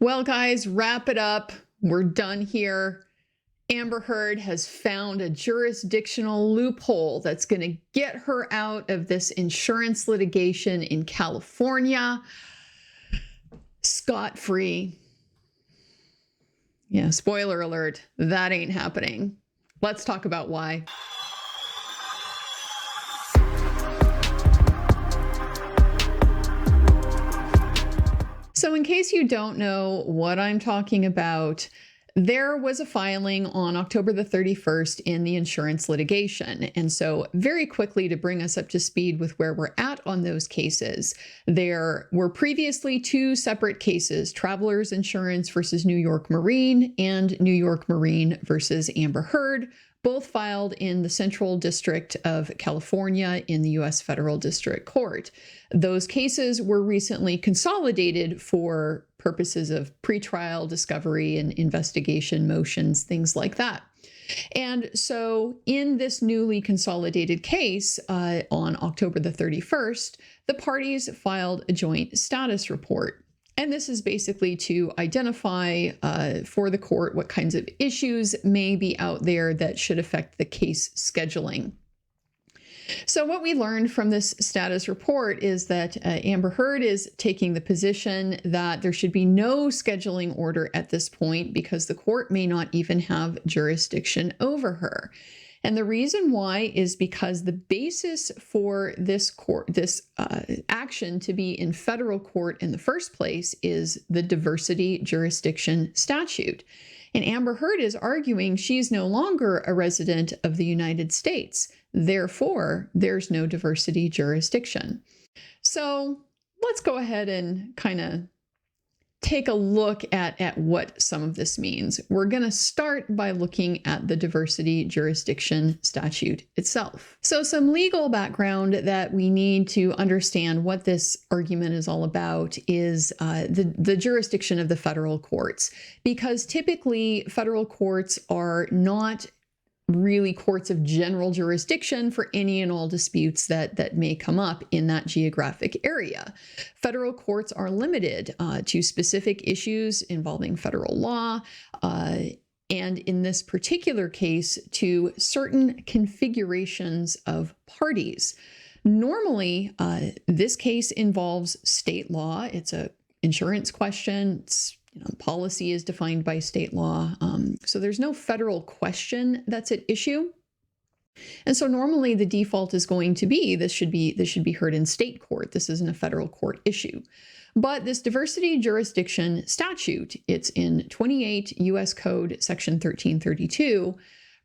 Well, guys, wrap it up. We're done here. Amber Heard has found a jurisdictional loophole that's going to get her out of this insurance litigation in California scot-free. Yeah, spoiler alert, that ain't happening. Let's talk about why. So in case you don't know what I'm talking about, there was a filing on October the 31st in the insurance litigation. And so very quickly, to bring us up to speed with where we're at on those cases, there were previously two separate cases, Travelers Insurance versus New York Marine and New York Marine versus Amber Heard, both filed in the Central District of California in the U.S. Federal District Court. Those cases were recently consolidated for purposes of pretrial discovery and investigation motions, things like that. And so in this newly consolidated case on October the 31st, the parties filed a joint status report. And this is basically to identify for the court what kinds of issues may be out there that should affect the case scheduling. So what we learned from this status report is that Amber Heard is taking the position that there should be no scheduling order at this point because the court may not even have jurisdiction over her. And the reason why is because the basis for this action to be in federal court in the first place is the diversity jurisdiction statute. And Amber Heard is arguing she's no longer a resident of the United States. Therefore, there's no diversity jurisdiction. So let's go ahead and kind of take a look at what some of this means. We're going to start by looking at the diversity jurisdiction statute itself. So some legal background that we need to understand what this argument is all about is the jurisdiction of the federal courts, because typically federal courts are not really courts of general jurisdiction for any and all disputes that may come up in that geographic area. Federal courts are limited to specific issues involving federal law, and in this particular case, to certain configurations of parties. Normally, this case involves state law. It's an insurance question. Policy is defined by state law. So there's no federal question that's at issue. And so normally the default is going to be this should be heard in state court. This isn't a federal court issue. But this diversity jurisdiction statute, it's in 28 U.S. Code section 1332,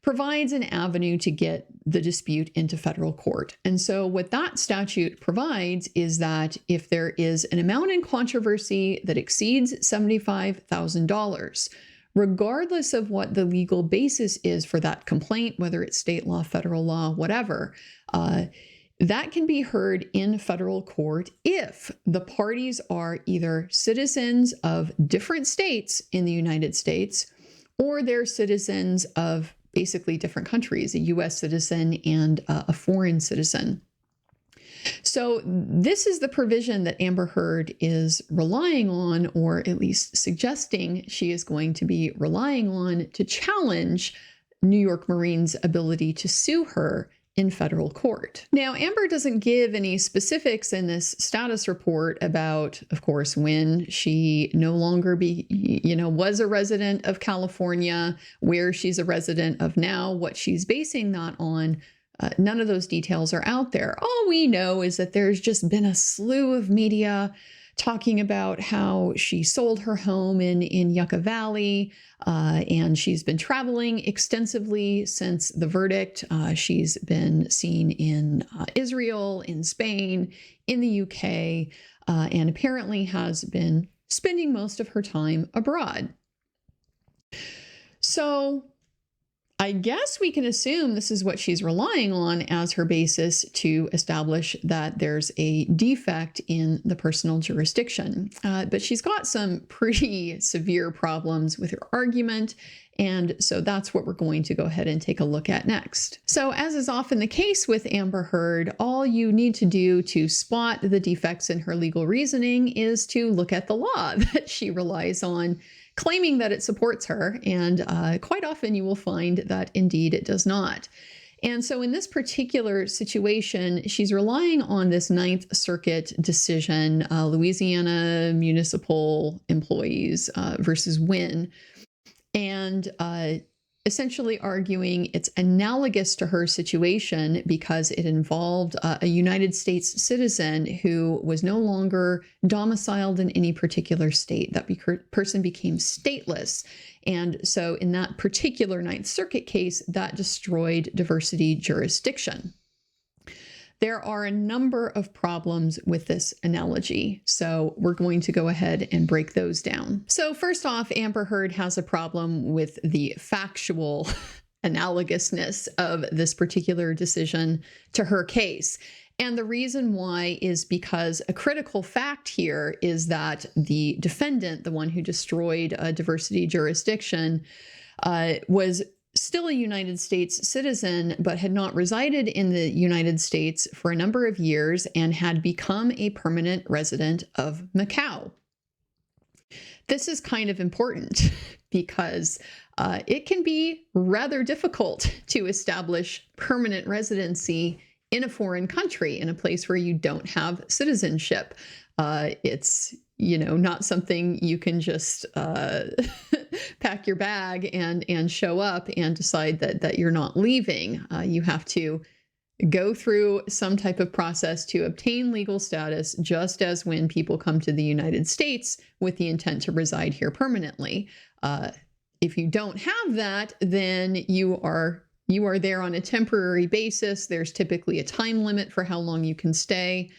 provides an avenue to get the dispute into federal court. And so what that statute provides is that if there is an amount in controversy that exceeds $75,000, regardless of what the legal basis is for that complaint, whether it's state law, federal law, whatever, that can be heard in federal court if the parties are either citizens of different states in the United States or they're citizens of basically different countries, a U.S. citizen and a foreign citizen. So this is the provision that Amber Heard is relying on, or at least suggesting she is going to be relying on to challenge New York Marine's ability to sue her in federal court. Now, Amber doesn't give any specifics in this status report about, of course, when she no longer was a resident of California, where she's a resident of now, what she's basing that on. None of those details are out there. All we know is that there's just been a slew of media talking about how she sold her home in Yucca Valley, and she's been traveling extensively since the verdict. She's been seen in Israel, in Spain, in the UK, and apparently has been spending most of her time abroad. So I guess we can assume this is what she's relying on as her basis to establish that there's a defect in the personal jurisdiction. But she's got some pretty severe problems with her argument And so that's what we're going to go ahead and take a look at next. So as is often the case with Amber Heard, all you need to do to spot the defects in her legal reasoning is to look at the law that she relies on, claiming that it supports her. And quite often you will find that indeed it does not. And so in this particular situation, she's relying on this Ninth Circuit decision, Louisiana Municipal Employees versus Wynn, and essentially arguing it's analogous to her situation because it involved a United States citizen who was no longer domiciled in any particular state. That person became stateless. And so in that particular Ninth Circuit case, that destroyed diversity jurisdiction. There are a number of problems with this analogy, so we're going to go ahead and break those down. So first off, Amber Heard has a problem with the factual analogousness of this particular decision to her case. And the reason why is because a critical fact here is that the defendant, the one who destroyed diversity jurisdiction, was still a United States citizen, but had not resided in the United States for a number of years and had become a permanent resident of Macau. This is kind of important because it can be rather difficult to establish permanent residency in a foreign country, in a place where you don't have citizenship. It's, not something you can just pack your bag and show up and decide that you're not leaving. You have to go through some type of process to obtain legal status, just as when people come to the United States with the intent to reside here permanently. If you don't have that, then you are there on a temporary basis. There's typically a time limit for how long you can stay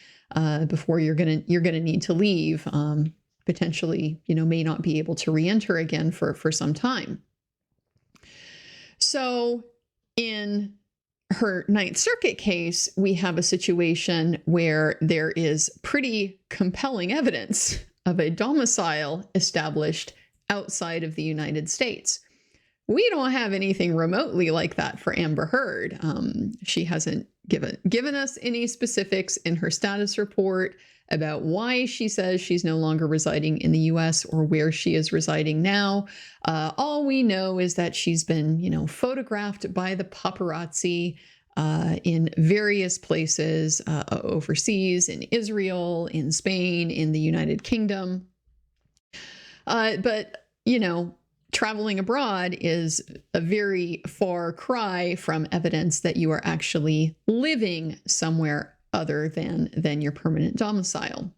before you're gonna need to leave. Potentially, may not be able to re-enter again for some time. So in her Ninth Circuit case, we have a situation where there is pretty compelling evidence of a domicile established outside of the United States. We don't have anything remotely like that for Amber Heard. She hasn't given us any specifics in her status report about why she says she's no longer residing in the US or where she is residing now. All we know is that she's been, photographed by the paparazzi in various places overseas, in Israel, in Spain, in the United Kingdom. But traveling abroad is a very far cry from evidence that you are actually living somewhere other than your permanent domicile.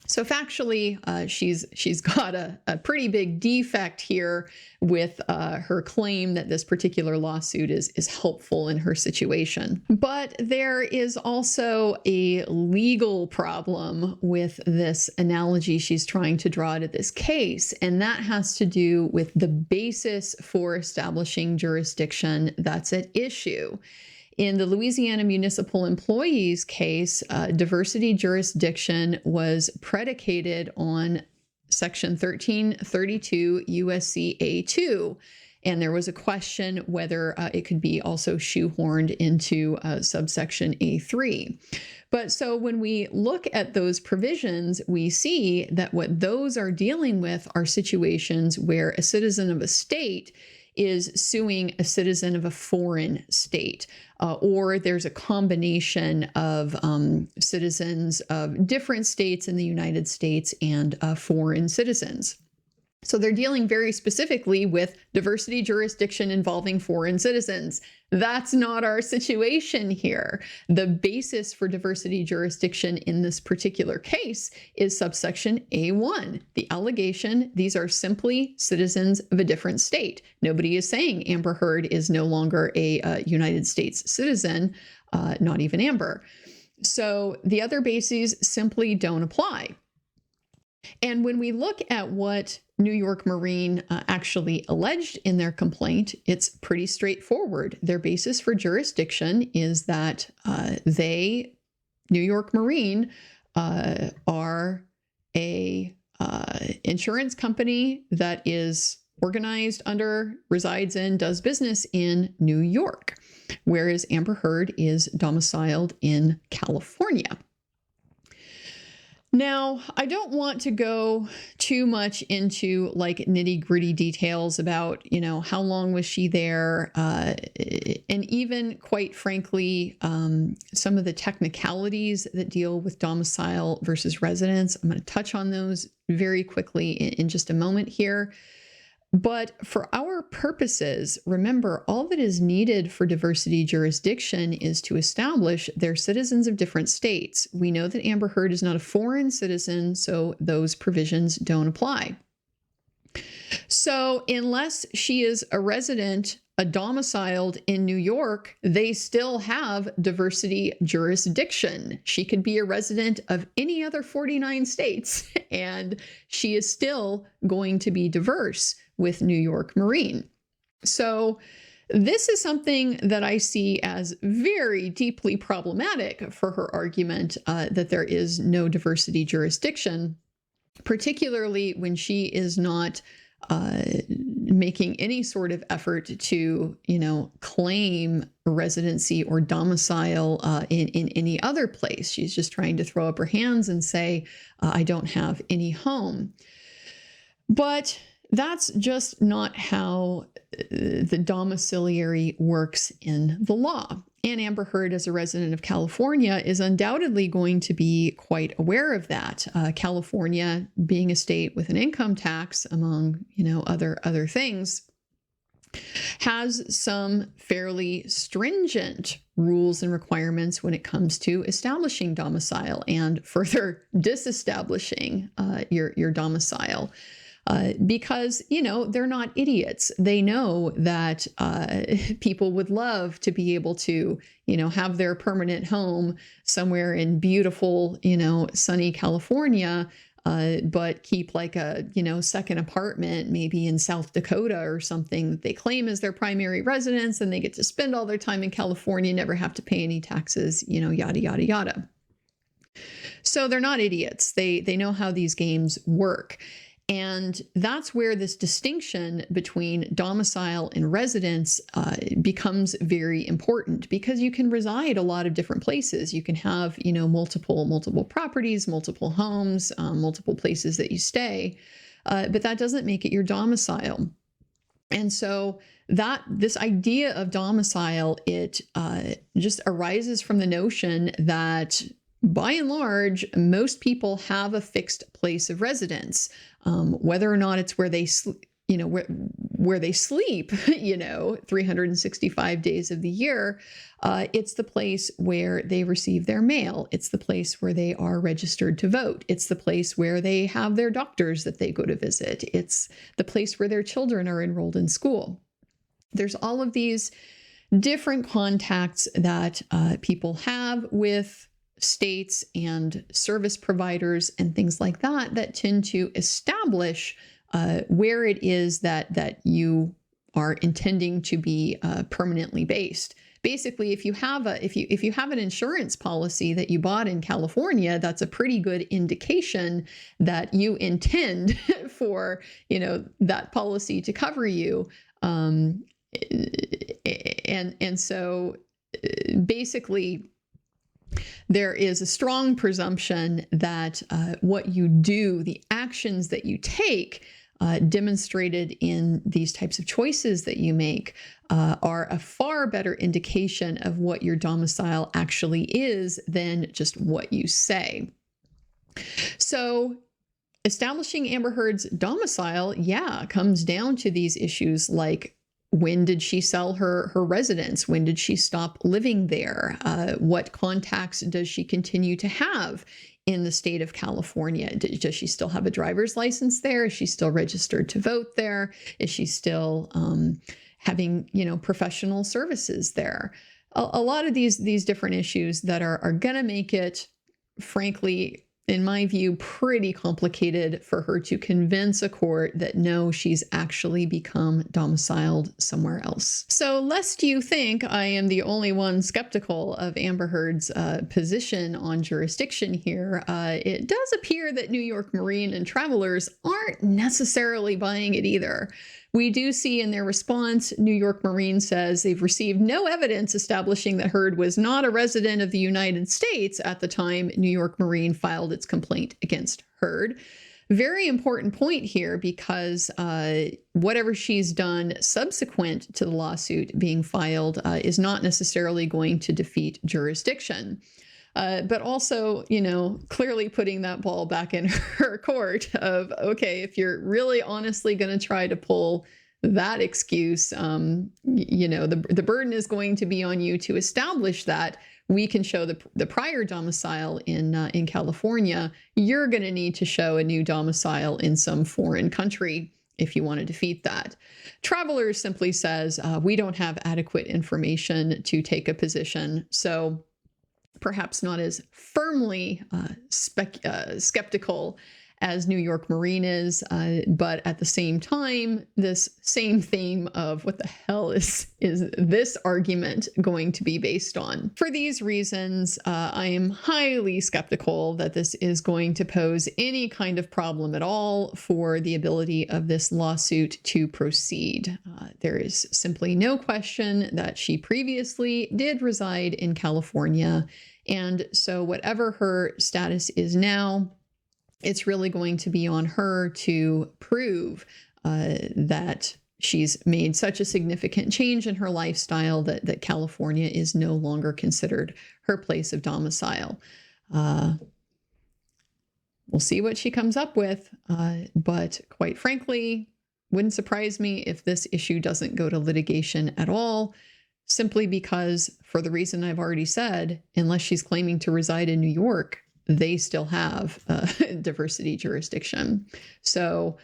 So factually, she's got a pretty big defect here with her claim that this particular lawsuit is helpful in her situation. But there is also a legal problem with this analogy she's trying to draw to this case, and that has to do with the basis for establishing jurisdiction that's at issue. In the Louisiana Municipal Employees case, diversity jurisdiction was predicated on Section 1332 USC A2, and there was a question whether it could be also shoehorned into subsection A3. But so when we look at those provisions, we see that what those are dealing with are situations where a citizen of a state is suing a citizen of a foreign state, or there's a combination of citizens of different states in the United States and foreign citizens. So they're dealing very specifically with diversity jurisdiction involving foreign citizens. That's not our situation here. The basis for diversity jurisdiction in this particular case is subsection A1. The allegation, these are simply citizens of a different state. Nobody is saying Amber Heard is no longer a United States citizen, not even Amber. So the other bases simply don't apply. And when we look at what New York Marine actually alleged in their complaint, it's pretty straightforward. Their basis for jurisdiction is that New York Marine, are a insurance company that is organized under, resides in, does business in New York, whereas Amber Heard is domiciled in California. Now, I don't want to go too much into like nitty-gritty details about, how long was she there, and even quite frankly, some of the technicalities that deal with domicile versus residence. I'm going to touch on those very quickly in just a moment here. But for our purposes, remember, all that is needed for diversity jurisdiction is to establish they're citizens of different states. We know that Amber Heard is not a foreign citizen, so those provisions don't apply. So unless she is a resident, domiciled in New York, they still have diversity jurisdiction. She could be a resident of any other 49 states, and she is still going to be diverse with New York Marine. So this is something that I see as very deeply problematic for her argument that there is no diversity jurisdiction, particularly when she is not making any sort of effort to, claim residency or domicile in any other place. She's just trying to throw up her hands and say, I don't have any home. But that's just not how the domiciliary works in the law. And Amber Heard, as a resident of California, is undoubtedly going to be quite aware of that. California, being a state with an income tax, among other things, has some fairly stringent rules and requirements when it comes to establishing domicile and further disestablishing your domicile. Because, they're not idiots. They know that people would love to be able to, have their permanent home somewhere in beautiful, sunny California, but keep like a, second apartment, maybe in South Dakota or something that they claim as their primary residence, and they get to spend all their time in California, never have to pay any taxes, yada, yada, yada. So they're not idiots. They know how these games work. And that's where this distinction between domicile and residence becomes very important, because you can reside a lot of different places. You can have, multiple properties, multiple homes, multiple places that you stay, but that doesn't make it your domicile. And so this idea of domicile, it just arises from the notion that by and large, most people have a fixed place of residence, whether or not it's where they where they sleep, 365 days of the year. It's the place where they receive their mail. It's the place where they are registered to vote. It's the place where they have their doctors that they go to visit. It's the place where their children are enrolled in school. There's all of these different contacts that people have with states and service providers and things like that tend to establish where it is that you are intending to be permanently based. Basically, if you have an insurance policy that you bought in California, that's a pretty good indication that you intend for that policy to cover you. And so basically, there is a strong presumption that what you do, the actions that you take, demonstrated in these types of choices that you make, are a far better indication of what your domicile actually is than just what you say. So establishing Amber Heard's domicile, comes down to these issues like, when did she sell her residence? When did she stop living there? What contacts does she continue to have in the state of California? Does she still have a driver's license there? Is she still registered to vote there? Is she still having, professional services there? A lot of these different issues that are going to make it, frankly, in my view, pretty complicated for her to convince a court that no, she's actually become domiciled somewhere else. So lest you think I am the only one skeptical of Amber Heard's position on jurisdiction here, it does appear that New York Marine and travelers aren't necessarily buying it either. We do see in their response, New York Marine says they've received no evidence establishing that Heard was not a resident of the United States at the time New York Marine filed its complaint against Heard. Very important point here, because whatever she's done subsequent to the lawsuit being filed is not necessarily going to defeat jurisdiction. But also, clearly putting that ball back in her court of, okay, if you're really honestly going to try to pull that excuse, the burden is going to be on you to establish that we can show the prior domicile in California. You're going to need to show a new domicile in some foreign country if you want to defeat that. Travelers simply says, we don't have adequate information to take a position. So perhaps not as firmly skeptical as New York Marine is, but at the same time, this same theme of what the hell is this argument going to be based on? For these reasons, I am highly skeptical that this is going to pose any kind of problem at all for the ability of this lawsuit to proceed. There is simply no question that she previously did reside in California, and so whatever her status is now, it's really going to be on her to prove that she's made such a significant change in her lifestyle that California is no longer considered her place of domicile. We'll see what she comes up with, but quite frankly, wouldn't surprise me if this issue doesn't go to litigation at all, simply because, for the reason I've already said, unless she's claiming to reside in New York, they still have diversity jurisdiction. So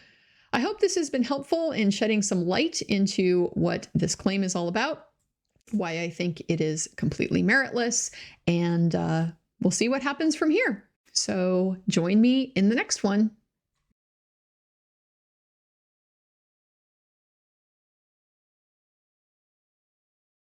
I hope this has been helpful in shedding some light into what this claim is all about, why I think it is completely meritless, and we'll see what happens from here. So join me in the next one.